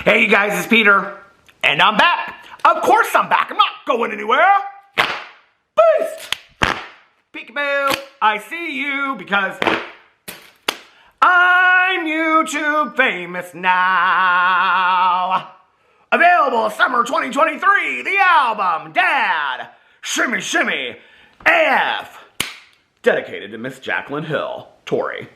Hey you guys, it's Peter, and I'm back. Of course I'm back. I'm not going anywhere. Boost! Peekaboo, I see you because I'm YouTube famous now. Available summer 2023, the album, Dad, Shimmy Shimmy, AF. Dedicated to Miss Jaclyn Hill, Tori.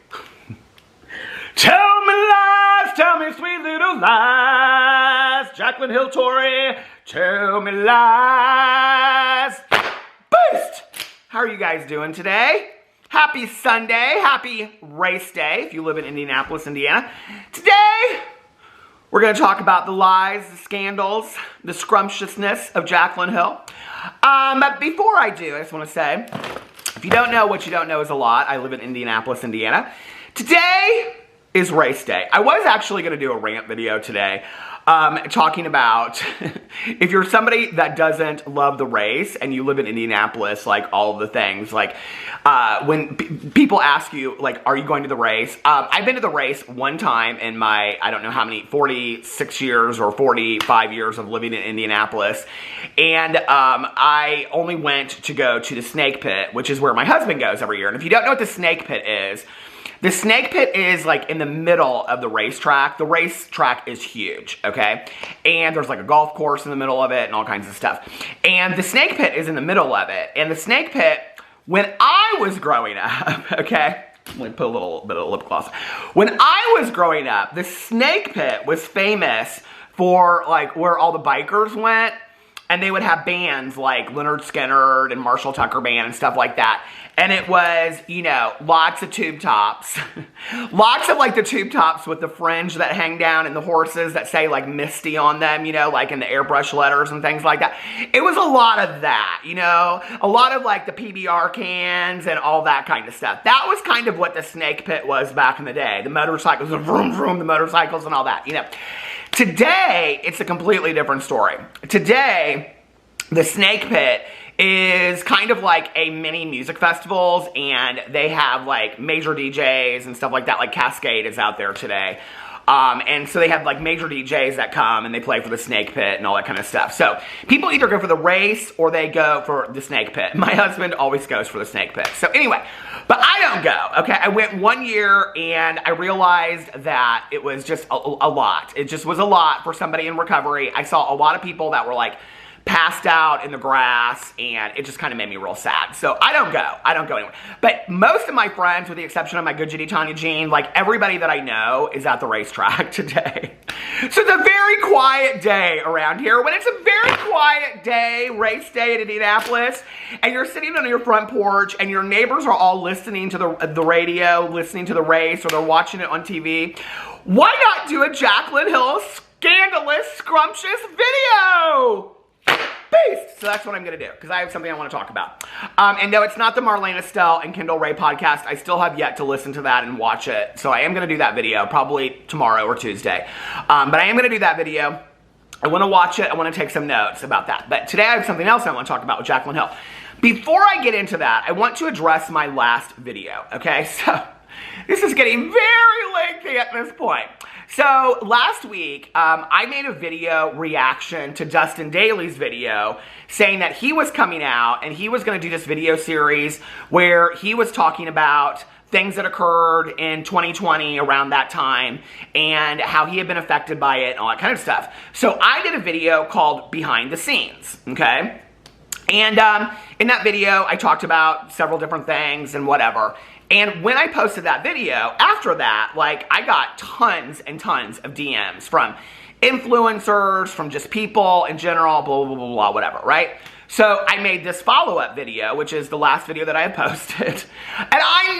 Tell me lies, tell me sweet little lies. Jaclyn Hill, Tori, tell me lies. Boost! How are you guys doing today? Happy Sunday, happy race day if you live in Indianapolis, Indiana. Today, we're going to talk about the lies, the scandals, the scrumptiousness of Jaclyn Hill. But before I do, I just want to say, if you don't know, what you don't know is a lot. I live in Indianapolis, Indiana. Today is race day. I was actually going to do a rant video today talking about if you're somebody that doesn't love the race and you live in Indianapolis, like all of the things, like when people ask you, like, are you going to the race? I've been to the race one time in my, I don't know how many, 46 years or 45 years of living in Indianapolis. And I only went to go to the Snake Pit, which is where my husband goes every year. And if you don't know what the Snake Pit is, the Snake Pit is like in the middle of the racetrack. The racetrack is huge, okay? And there's like a golf course in the middle of it and all kinds of stuff. And the Snake Pit is in the middle of it. And the Snake Pit, when I was growing up, okay? Let me put a little bit of lip gloss. When I was growing up, the Snake Pit was famous for like where all the bikers went. And they would have bands like Leonard Skinner and Marshall Tucker Band and stuff like that. And it was, you know, lots of tube tops. Lots of like the tube tops with the fringe that hang down and the horses that say like Misty on them, you know, like in the airbrush letters and things like that. It was a lot of that, you know, a lot of like the PBR cans and all that kind of stuff. That was kind of what the Snake Pit was back in the day. The motorcycles, the vroom vroom, the motorcycles and all that, you know. Today, it's a completely different story. Today, the Snake Pit is kind of like a mini music festivals, and they have like major DJs and stuff like that, like Cascade is out there today. And so they have like major DJs that come and they play for the Snake Pit and all that kind of stuff. So people either go for the race or they go for the Snake Pit. My husband always goes for the Snake Pit. So anyway, but I don't go, okay? I went one year and I realized that it was just a lot. It just was a lot for somebody in recovery. I saw a lot of people that were like passed out in the grass, and it just kind of made me real sad. So I don't go. I don't go anywhere. But most of my friends, with the exception of my good Judy Tanya Jean, like everybody that I know is at the racetrack today. So it's a very quiet day around here. When it's a very quiet day, race day in Indianapolis, and you're sitting on your front porch and your neighbors are all listening to the radio, listening to the race, or they're watching it on TV, why not do a Jaclyn Hill scandalous, scrumptious video? Beast! So that's what I'm going to do, because I have something I want to talk about. And no, it's not the Marlene Estelle and Kendall Ray podcast. I still have yet to listen to that and watch it. So I am going to do that video, probably tomorrow or Tuesday. But I am going to do that video. I want to watch it. I want to take some notes about that. But today I have something else I want to talk about with Jaclyn Hill. Before I get into that, I want to address my last video, okay? So this is getting very lengthy at this point. So last week, I made a video reaction to Dustin Daly's video saying that he was coming out and he was going to do this video series where he was talking about things that occurred in 2020 around that time and how he had been affected by it and all that kind of stuff. So I did a video called Behind the Scenes, okay? And in that video, I talked about several different things and whatever. And when I posted that video, after that, like, I got tons and tons of DMs from influencers, from just people in general, blah, blah, blah, blah, whatever, right? So I made this follow-up video, which is the last video that I had posted. And I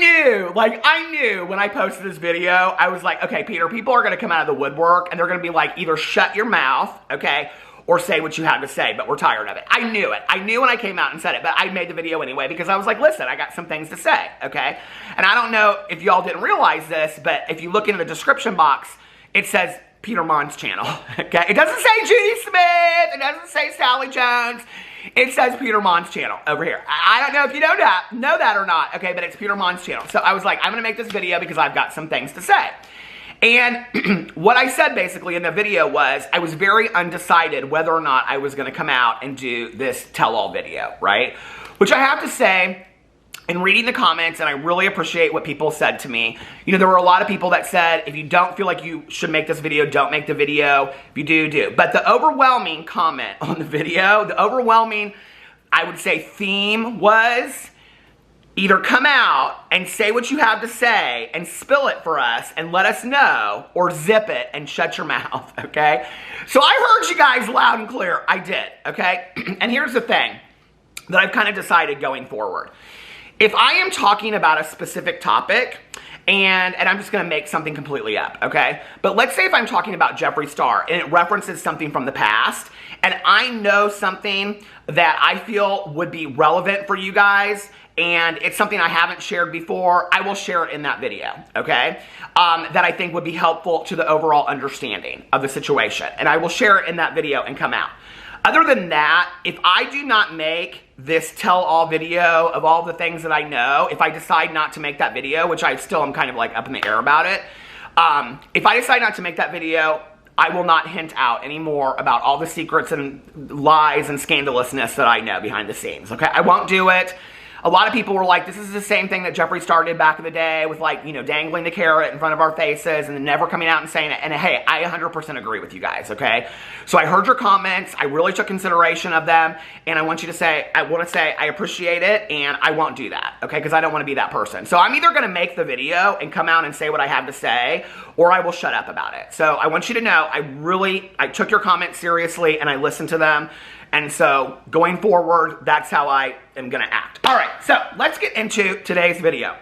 knew when I posted this video, I was like, okay, Peter, people are going to come out of the woodwork and they're going to be like, either shut your mouth, okay, or say what you had to say, but we're tired of it. I knew it. I knew when I came out and said it, but I made the video anyway because I was like, listen, I got some things to say, okay? And I don't know if y'all didn't realize this, but if you look in the description box, it says Peter Monn's channel, okay? It doesn't say Judy Smith. It doesn't say Sally Jones. It says Peter Monn's channel over here. I don't know if you know that or not, okay, but it's Peter Monn's channel. So I was like, I'm going to make this video because I've got some things to say. And what I said basically in the video was I was very undecided whether or not I was going to come out and do this tell-all video, right? Which I have to say, in reading the comments, and I really appreciate what people said to me, you know, there were a lot of people that said, if you don't feel like you should make this video, don't make the video. If you do, do. But the overwhelming comment on the video, the overwhelming, I would say, theme was either come out and say what you have to say and spill it for us and let us know, or zip it and shut your mouth, okay? So I heard you guys loud and clear. I did, okay? And here's the thing that I've kind of decided going forward. If I am talking about a specific topic, and I'm just going to make something completely up, okay? But let's say if I'm talking about Jeffree Star, and it references something from the past, and I know something that I feel would be relevant for you guys, and it's something I haven't shared before, I will share it in that video, okay? That I think would be helpful to the overall understanding of the situation. And I will share it in that video and come out. Other than that, if I do not make this tell-all video of all the things that I know, if I decide not to make that video, which I still am kind of like up in the air about it, if I decide not to make that video, I will not hint out anymore about all the secrets and lies and scandalousness that I know behind the scenes, okay? I won't do it. A lot of people were like, this is the same thing that Jeffree Star did back in the day with, like, you know, dangling the carrot in front of our faces and then never coming out and saying it. And hey, I 100% agree with you guys, okay? So I heard your comments. I really took consideration of them. And I want to say I appreciate it, and I won't do that, okay? Because I don't want to be that person. So I'm either going to make the video and come out and say what I have to say, or I will shut up about it. So I want you to know, I took your comments seriously and I listened to them. And so, going forward, that's how I am going to act. All right, so let's get into today's video.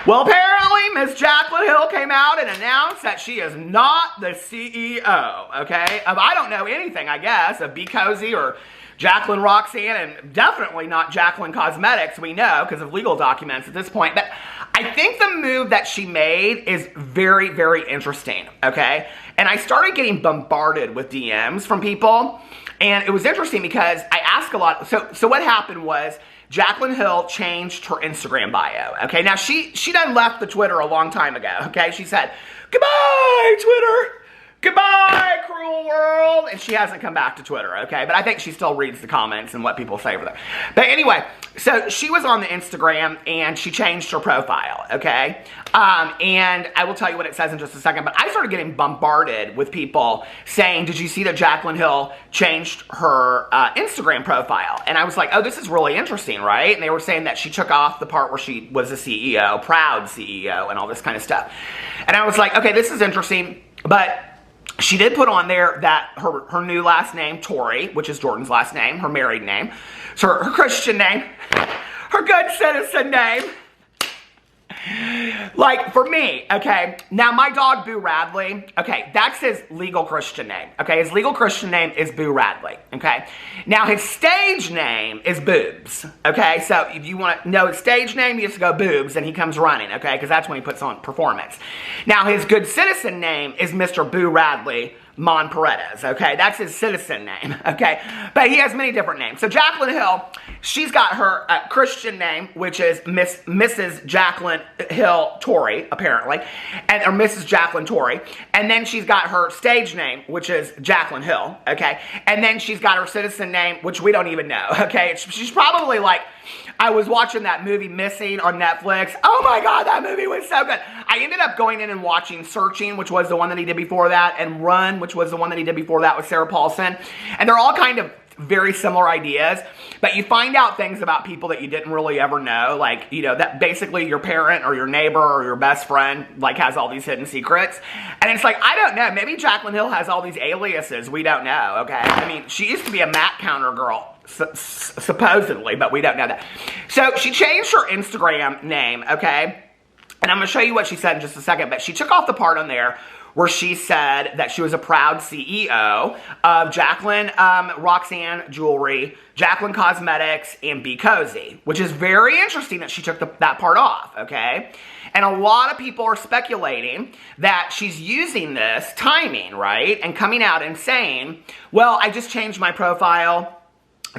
Well, apparently, Miss Jaclyn Hill came out and announced that she is not the CEO, okay? I don't know anything, I guess, of Be Cozy or Jaclyn Roxanne, and definitely not Jaclyn Cosmetics, we know, because of legal documents at this point. But I think the move that she made is very, very interesting, okay? And I started getting bombarded with DMs from people, and it was interesting because I asked a lot. So what happened was Jaclyn Hill changed her Instagram bio, okay? Now, she done left the Twitter a long time ago, okay? She said, goodbye, Twitter. Goodbye, cruel world. And she hasn't come back to Twitter, okay? But I think she still reads the comments and what people say over there. But anyway, so she was on the Instagram and she changed her profile, okay? And I will tell you what it says in just a second. But I started getting bombarded with people saying, did you see that Jaclyn Hill changed her Instagram profile? And I was like, oh, this is really interesting, right? And they were saying that she took off the part where she was a CEO, proud CEO, and all this kind of stuff. And I was like, okay, this is interesting, but she did put on there that her new last name, Tori, which is Jordan's last name, her married name, so her Christian name, her good citizen name. Like, for me, okay, now my dog, Boo Radley, okay, that's his legal Christian name, okay? His legal Christian name is Boo Radley, okay? Now, his stage name is Boobs, okay? So, if you want to know his stage name, you just go Boobs, and he comes running, okay? Because that's when he puts on performance. Now, his good citizen name is Mr. Boo Radley Monn Paredes, okay? That's his citizen name, okay? But he has many different names. So Jaclyn Hill, she's got her Christian name, which is Mrs. Jaclyn Hill Tori, apparently, or Mrs. Jaclyn Tori. And then she's got her stage name, which is Jaclyn Hill, okay? And then she's got her citizen name, which we don't even know, okay? She's probably like, I was watching that movie Missing on Netflix. Oh my God, that movie was so good. I ended up going in and watching Searching, which was the one that he did before that, and Run, which was the one that he did before that with Sarah Paulson. And they're all kind of very similar ideas, but you find out things about people that you didn't really ever know, like, you know, that basically your parent or your neighbor or your best friend, like, has all these hidden secrets. And it's like, I don't know, maybe Jaclyn Hill has all these aliases we don't know, okay? I mean, she used to be a Mac counter girl, supposedly, but we don't know that. So she changed her Instagram name, okay? And I'm going to show you what she said in just a second, but she took off the part on there where she said that she was a proud CEO of Jaclyn Roxanne Jewelry, Jaclyn Cosmetics, and Be Cozy, which is very interesting that she took that part off, okay? And a lot of people are speculating that she's using this timing, right? And coming out and saying, well, I just changed my profile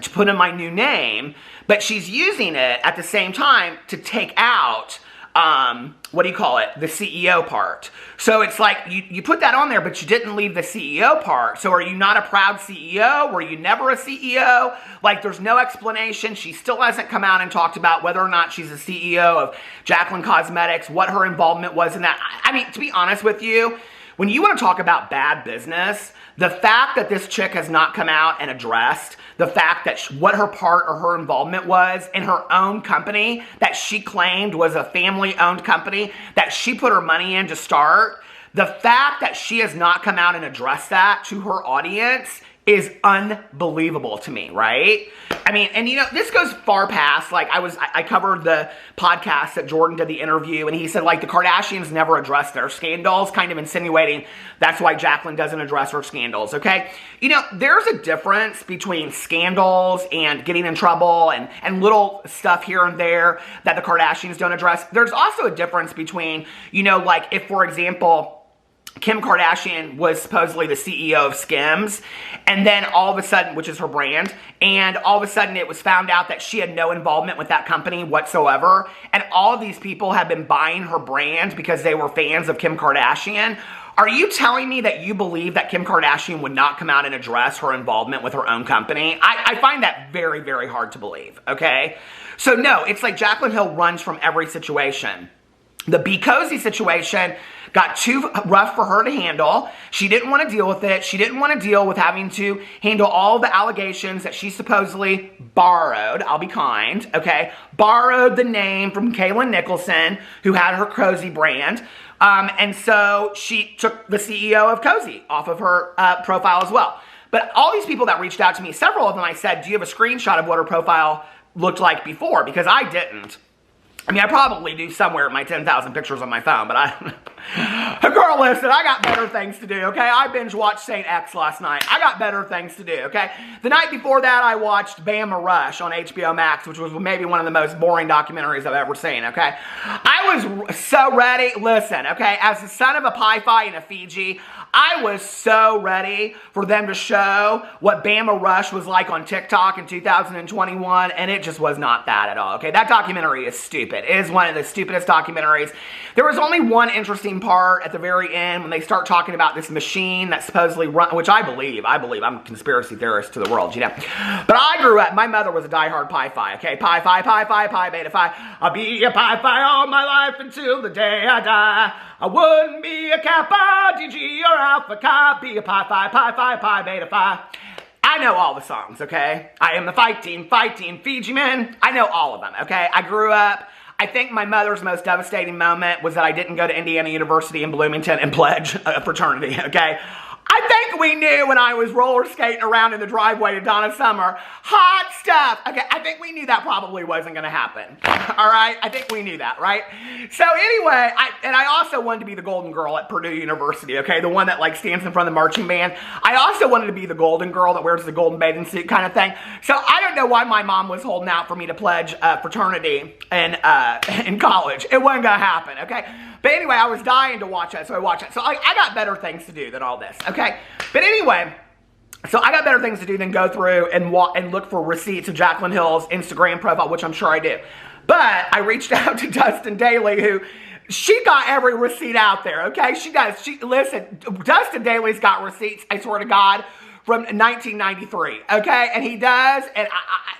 to put in my new name, but she's using it at the same time to take out what do you call it? The CEO part. So it's like you put that on there, but you didn't leave the CEO part. So are you not a proud CEO? Were you never a CEO? Like, there's no explanation. She still hasn't come out and talked about whether or not she's a CEO of Jaclyn Cosmetics, what her involvement was in that. I mean, to be honest with you, when you want to talk about bad business, the fact that this chick has not come out and addressed the fact that what her part or her involvement was in her own company that she claimed was a family-owned company that she put her money in to start, the fact that she has not come out and addressed that to her audience is unbelievable to me, right? I mean, and you know, this goes far past, like, I covered the podcast that Jordan did the interview, and he said, like, the Kardashians never addressed their scandals, kind of insinuating that's why Jaclyn doesn't address her scandals, okay? You know, there's a difference between scandals and getting in trouble and little stuff here and there that the Kardashians don't address. There's also a difference between, you know, like, if, for example, Kim Kardashian was supposedly the CEO of Skims, and then all of a sudden, which is her brand, and all of a sudden it was found out that she had no involvement with that company whatsoever, and all of these people have been buying her brand because they were fans of Kim Kardashian. Are you telling me that you believe that Kim Kardashian would not come out and address her involvement with her own company? I find that very, very hard to believe, okay? So no, it's like Jaclyn Hill runs from every situation. The Be Cozy situation got too rough for her to handle. She didn't want to deal with it. She didn't want to deal with having to handle all the allegations that she supposedly borrowed. I'll be kind, okay? Borrowed the name from Jaclyn Nicholson, who had her Cozy brand. And so she took the CEO of Cozy off of her profile as well. But all these people that reached out to me, several of them, I said, do you have a screenshot of what her profile looked like before? Because I didn't. I mean, I probably do somewhere in my 10,000 pictures on my phone, but I don't know. Girl, listen, I got better things to do, okay? I binge-watched Saint X last night. I got better things to do, okay? The night before that, I watched Bama Rush on HBO Max, which was maybe one of the most boring documentaries I've ever seen, okay? I was so ready. Listen, okay? As the son of a Pi-Phi and a Fiji, I was so ready for them to show what Bama Rush was like on TikTok in 2021, and it just was not that at all, okay? That documentary is stupid. It is one of the stupidest documentaries. There was only one interesting part at the very end when they start talking about this machine that supposedly run, which I believe, I'm a conspiracy theorist to the world, you know. But I grew up, my mother was a diehard Pi-Phi, okay? Pi Beta Phi. I'll be a Pi-Phi all my life until the day I die. I wouldn't be a Kappa, DG, or Alpha Chi, be a Pi Beta Phi. I know all the songs, okay? I am the fight team, Fiji men. I know all of them, okay? I grew up. I think my mother's most devastating moment was that I didn't go to Indiana University in Bloomington and pledge a fraternity, okay? I think we knew when I was roller skating around in the driveway to Donna Summer, hot stuff. Okay, I think we knew that probably wasn't going to happen. All right, I think we knew that, right? So anyway, I also wanted to be the golden girl at Purdue University, okay? The one that like stands in front of the marching band. I also wanted to be the golden girl that wears the golden bathing suit kind of thing. So I don't know why my mom was holding out for me to pledge fraternity in college. It wasn't going to happen, okay? But anyway, I was dying to watch it, so I watched it. So I got better things to do than all this, okay? But anyway, so I got better things to do than go through and look for receipts of Jaclyn Hill's Instagram profile, which I'm sure I do. But I reached out to Dustin Daly, who, she got every receipt out there, okay? She does. Listen, Dustin Daly's got receipts, I swear to God, from 1993, okay? And he does, and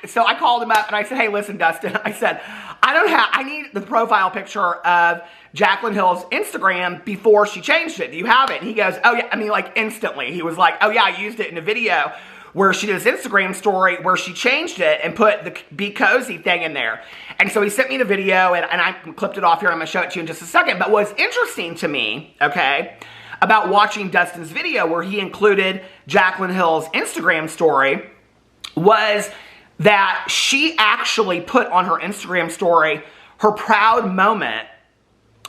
so I called him up and I said, hey, listen, Dustin, I said, I need the profile picture of Jaclyn Hill's Instagram before she changed it. Do you have it? And he goes, oh yeah, I mean, like instantly. He was like, oh yeah, I used it in a video where she did this Instagram story where she changed it and put the Be Cozy thing in there. And so he sent me the video, and I clipped it off here. I'm going to show it to you in just a second. But what's interesting to me, okay, about watching Dustin's video where he included Jaclyn Hill's Instagram story was that she actually put on her Instagram story her proud moment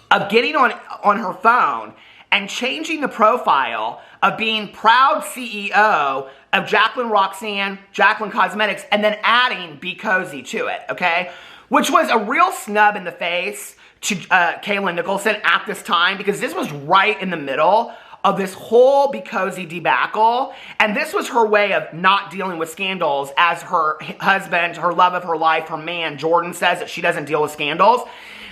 of getting on her phone and changing the profile of being proud CEO of Jaclyn Cosmetics, and then adding Be Cozy to it, okay? Which was a real snub in the face to Jaclyn Nicholson at this time, because this was right in the middle of this whole Be Cozy debacle, and this was her way of not dealing with scandals, as her husband, her love of her life, her man, Jordan, says that she doesn't deal with scandals.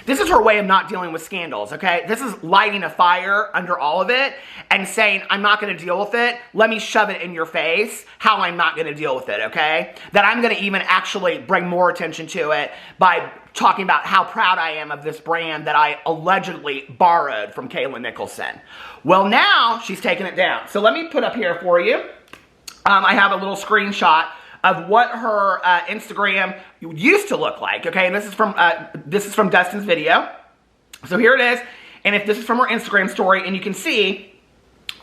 This is her way of not dealing with scandals, okay? This is lighting a fire under all of it and saying, I'm not going to deal with it. Let me shove it in your face how I'm not going to deal with it, okay? That I'm going to even actually bring more attention to it by talking about how proud I am of this brand that I allegedly borrowed from Kayla Nicholson. Well, now she's taking it down. So let me put up here for you. I have a little screenshot of what her Instagram used to look like, okay? And this is from Dustin's video. So here it is. And if this is from her Instagram story, and you can see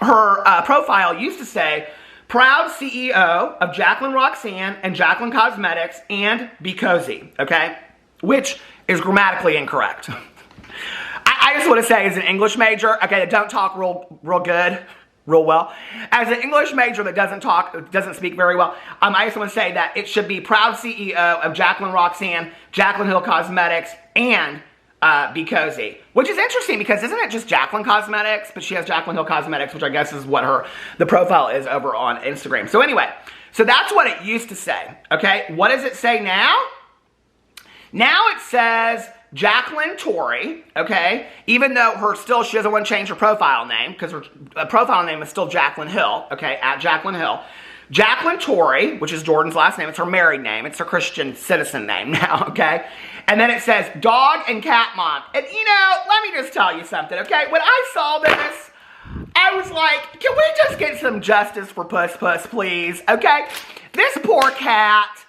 her profile used to say, proud CEO of Jaclyn Roxanne and Jaclyn Cosmetics and Be Cozy, okay? Which is grammatically incorrect. I just want to say, as an English major, okay, that don't talk real good, real well. As an English major that doesn't speak very well, I just want to say that it should be proud CEO of Jaclyn Roxanne, Jaclyn Hill Cosmetics, and Be Cozy. Which is interesting because isn't it just Jaclyn Cosmetics? But she has Jaclyn Hill Cosmetics, which I guess is what the profile is over on Instagram. So anyway, so that's what it used to say, okay? What does it say now? Now it says Jaclyn Torrey, okay? Even though she doesn't want to change her profile name because her profile name is still Jaclyn Hill, okay? At Jaclyn Hill. Jaclyn Torrey, which is Jordan's last name. It's her married name. It's her Christian citizen name now, okay? And then it says dog and cat mom. And you know, let me just tell you something, okay? When I saw this, I was like, can we just get some justice for Puss Puss, please, okay? This poor cat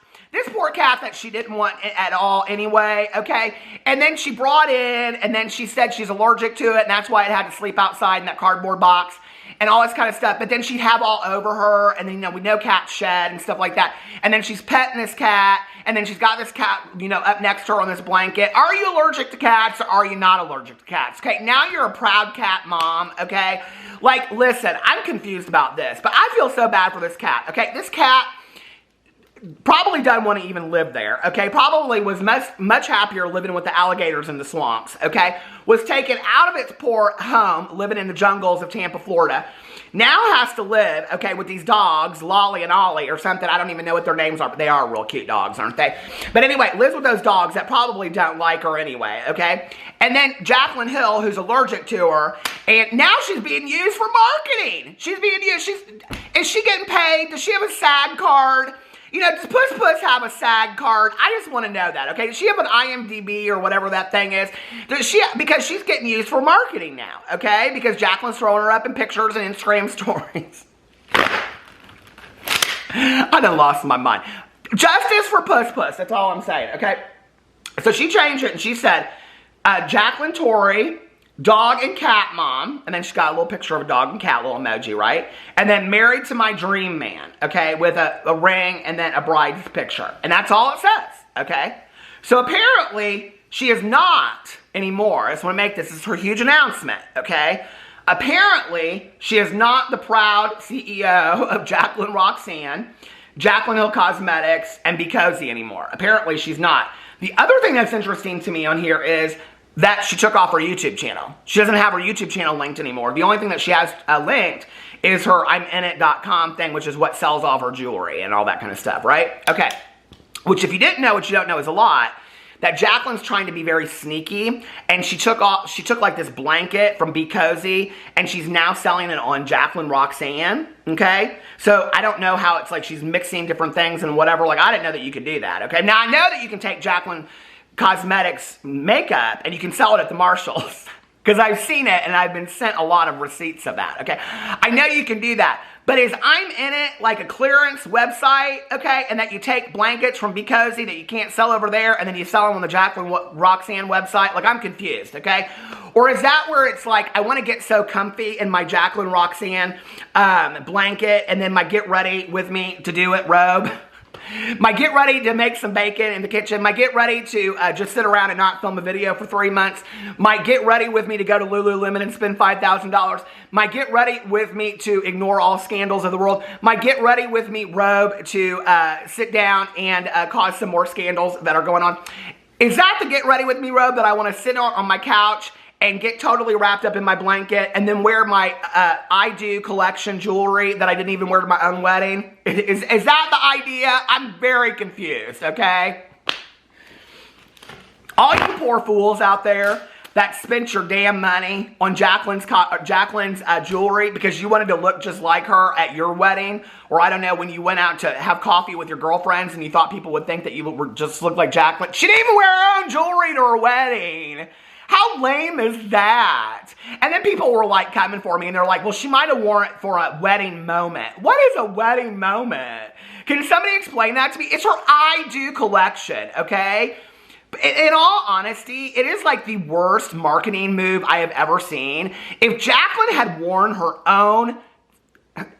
that she didn't want at all anyway, okay? And then she brought in, and then she said she's allergic to it, and that's why it had to sleep outside in that cardboard box, and all this kind of stuff. But then she'd have all over her, and then, you know, we know cats shed and stuff like that. And then she's petting this cat, and then she's got this cat, you know, up next to her on this blanket. Are you allergic to cats, or are you not allergic to cats? Okay, now you're a proud cat mom, okay? Like, listen, I'm confused about this, but I feel so bad for this cat, okay? This cat probably doesn't want to even live there, okay? Probably was much happier living with the alligators in the swamps, okay? Was taken out of its poor home, living in the jungles of Tampa, Florida. Now has to live, okay, with these dogs, Lolly and Ollie or something. I don't even know what their names are, but they are real cute dogs, aren't they? But anyway, lives with those dogs that probably don't like her anyway, okay? And then Jaclyn Hill, who's allergic to her, and now she's being used for marketing. She's being used. Is she getting paid? Does she have a SAG card? You know, does Puss Puss have a SAG card? I just want to know that, okay? Does she have an IMDb or whatever that thing is? Because she's getting used for marketing now, okay? Because Jaclyn's throwing her up in pictures and Instagram stories. I done lost my mind. Justice for Puss Puss, that's all I'm saying, okay? So she changed it and she said, Jaclyn Torrey, dog and cat mom, and then she's got a little picture of a dog and cat, little emoji, right? And then married to my dream man, okay, with a ring and then a bride's picture. And that's all it says, okay? So apparently, she is not anymore. I just want to make this is her huge announcement, okay? Apparently, she is not the proud CEO of Jaclyn Roxanne, Jaclyn Hill Cosmetics, and Be Cozy anymore. Apparently, she's not. The other thing that's interesting to me on here is that she took off her YouTube channel. She doesn't have her YouTube channel linked anymore. The only thing that she has linked is her I'mInIt.com thing, which is what sells all of her jewelry and all that kind of stuff, right? Okay. Which if you didn't know, which you don't know is a lot, that Jaclyn's trying to be very sneaky, and she took like this blanket from Be Cozy, and she's now selling it on Jaclyn Roxanne, okay? So I don't know how it's like she's mixing different things and whatever. Like, I didn't know that you could do that, okay? Now, I know that you can take Jaclyn Cosmetics makeup and you can sell it at the Marshalls because I've seen it and I've been sent a lot of receipts of that, okay? I know you can do that, but is I'mInIt like a clearance website, okay? And that you take blankets from Be Cozy that you can't sell over there and then you sell them on the Jaclyn Roxanne website? Like, I'm confused, okay? Or is that where it's like, I want to get so comfy in my Jaclyn Roxanne blanket and then my get ready with me to do it robe? My get ready to make some bacon in the kitchen. My get ready to just sit around and not film a video for 3 months. My get ready with me to go to Lululemon and spend $5,000. My get ready with me to ignore all scandals of the world. My get ready with me robe to sit down and cause some more scandals that are going on. Is that the get ready with me robe that I want to sit on my couch and get totally wrapped up in my blanket and then wear my I Do collection jewelry that I didn't even wear to my own wedding? Is that the idea? I'm very confused, okay? All you poor fools out there that spent your damn money on Jaclyn's jewelry because you wanted to look just like her at your wedding, or I don't know, when you went out to have coffee with your girlfriends and you thought people would think that you were just looked like Jaclyn. She didn't even wear her own jewelry to her wedding. How lame is that? And then people were like coming for me and they're like, well, she might have worn it for a wedding moment. What is a wedding moment? Can somebody explain that to me? It's her I Do collection, okay? In all honesty, it is like the worst marketing move I have ever seen. If Jaclyn had worn her own,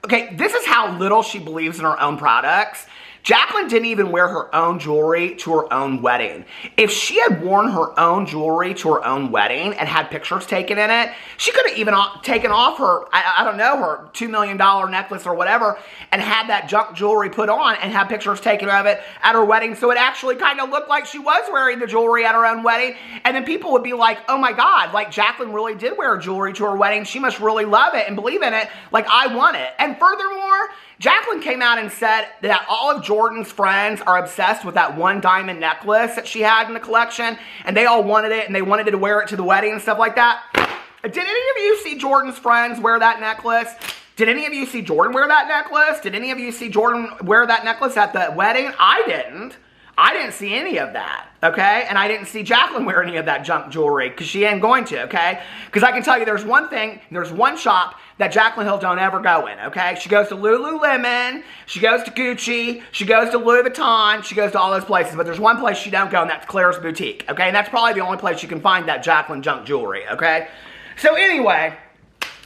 okay, this is how little she believes in her own products. Jaclyn didn't even wear her own jewelry to her own wedding. If she had worn her own jewelry to her own wedding and had pictures taken in it, she could have even taken off her, I don't know, her $2 million necklace or whatever and had that junk jewelry put on and had pictures taken of it at her wedding so it actually kind of looked like she was wearing the jewelry at her own wedding. And then people would be like, oh my God, like Jaclyn really did wear jewelry to her wedding. She must really love it and believe in it like I want it. And furthermore, Jaclyn came out and said that all of Jordan's friends are obsessed with that one diamond necklace that she had in the collection, and they all wanted it, and they wanted to wear it to the wedding and stuff like that. Did any of you see Jordan's friends wear that necklace? Did any of you see Jordan wear that necklace? Did any of you see Jordan wear that necklace at the wedding? I didn't. I didn't see any of that, okay? And I didn't see Jaclyn wear any of that junk jewelry because she ain't going to, okay? Because I can tell you there's one thing, there's one shop that Jaclyn Hill don't ever go in, okay? She goes to Lululemon, she goes to Gucci, she goes to Louis Vuitton, she goes to all those places, but there's one place she don't go, and that's Claire's Boutique, okay? And that's probably the only place you can find that Jaclyn junk jewelry, okay? So anyway,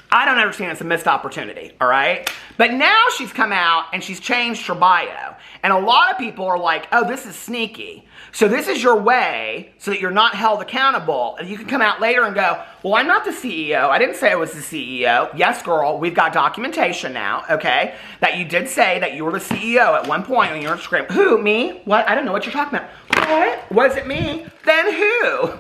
I don't understand. It's a missed opportunity, all right? But now she's come out and she's changed her bio. And a lot of people are like, oh, this is sneaky. So this is your way so that you're not held accountable. And you can come out later and go, well, I'm not the CEO. I didn't say I was the CEO. Yes, girl, we've got documentation now, okay, that you did say that you were the CEO at one point on your Instagram. Who? Me? What? I don't know what you're talking about. What? Was it me? Then who?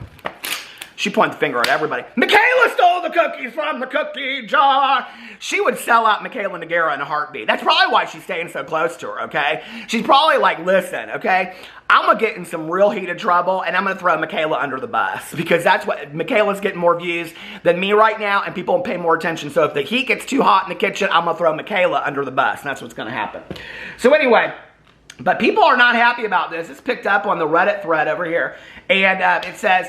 She pointed the finger at everybody. Michaela stole the cookies from the cookie jar. She would sell out Michaela Noguera in a heartbeat. That's probably why she's staying so close to her, okay? She's probably like, listen, okay? I'm going to get in some real heated trouble, and I'm going to throw Michaela under the bus. Because that's what, Michaela's getting more views than me right now, and people pay more attention. So if the heat gets too hot in the kitchen, I'm going to throw Michaela under the bus. And that's what's going to happen. So anyway, but people are not happy about this. It's picked up on the Reddit thread over here. And it says,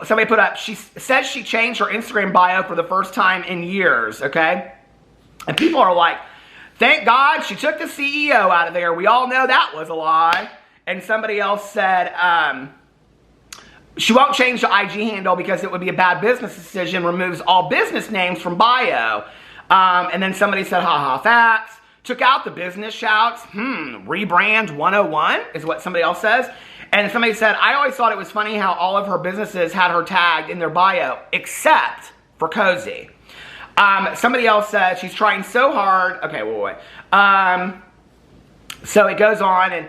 somebody put up, she says she changed her Instagram bio for the first time in years, okay? And people are like, thank God she took the CEO out of there. We all know that was a lie. And somebody else said, she won't change the IG handle because it would be a bad business decision, removes all business names from bio. And then somebody said, haha, facts. Took out the business shouts. Rebrand 101 is what somebody else says. And somebody said, I always thought it was funny how all of her businesses had her tagged in their bio, except for Cozy. Somebody else said she's trying so hard. Okay, wait. So it goes on, and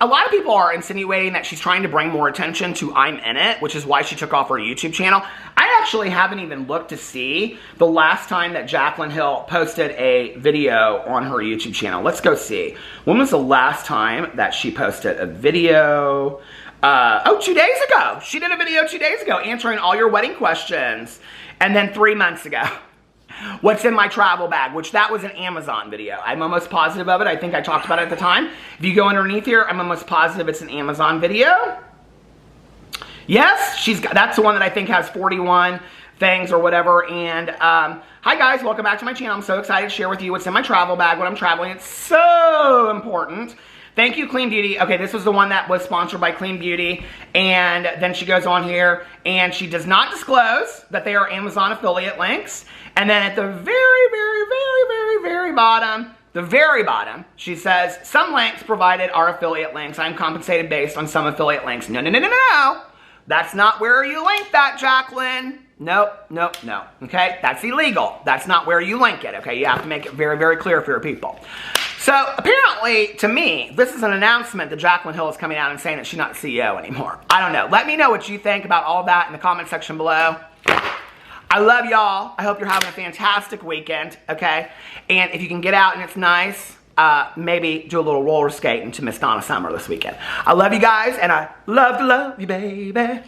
a lot of people are insinuating that she's trying to bring more attention to I'm In It, which is why she took off her YouTube channel. I actually haven't even looked to see the last time that Jaclyn Hill posted a video on her YouTube channel. Let's go see. When was the last time that she posted a video? 2 days ago. She did a video 2 days ago answering all your wedding questions. And then 3 months ago, what's in my travel bag, which that was an Amazon video. I'm almost positive of it. I think I talked about it at the time. If you go underneath here, I'm almost positive it's an Amazon video. Yes, that's the one that I think has 41 things or whatever. And hi guys, welcome back to my channel. I'm so excited to share with you what's in my travel bag when I'm traveling. It's so important. Thank you, Clean Beauty. Okay, this was the one that was sponsored by Clean Beauty. And then she goes on here and she does not disclose that they are Amazon affiliate links. And then at the very bottom, she says, some links provided are affiliate links. I'm compensated based on some affiliate links. No. That's not where you link that, Jaclyn. Nope. Okay, that's illegal. That's not where you link it. Okay, you have to make it very, very clear for your people. So apparently, to me, this is an announcement that Jaclyn Hill is coming out and saying that she's not the CEO anymore. I don't know. Let me know what you think about all that in the comment section below. I love y'all. I hope you're having a fantastic weekend, okay? And if you can get out and it's nice, maybe do a little roller skating to Miss Donna Summer this weekend. I love you guys, and I love you, baby.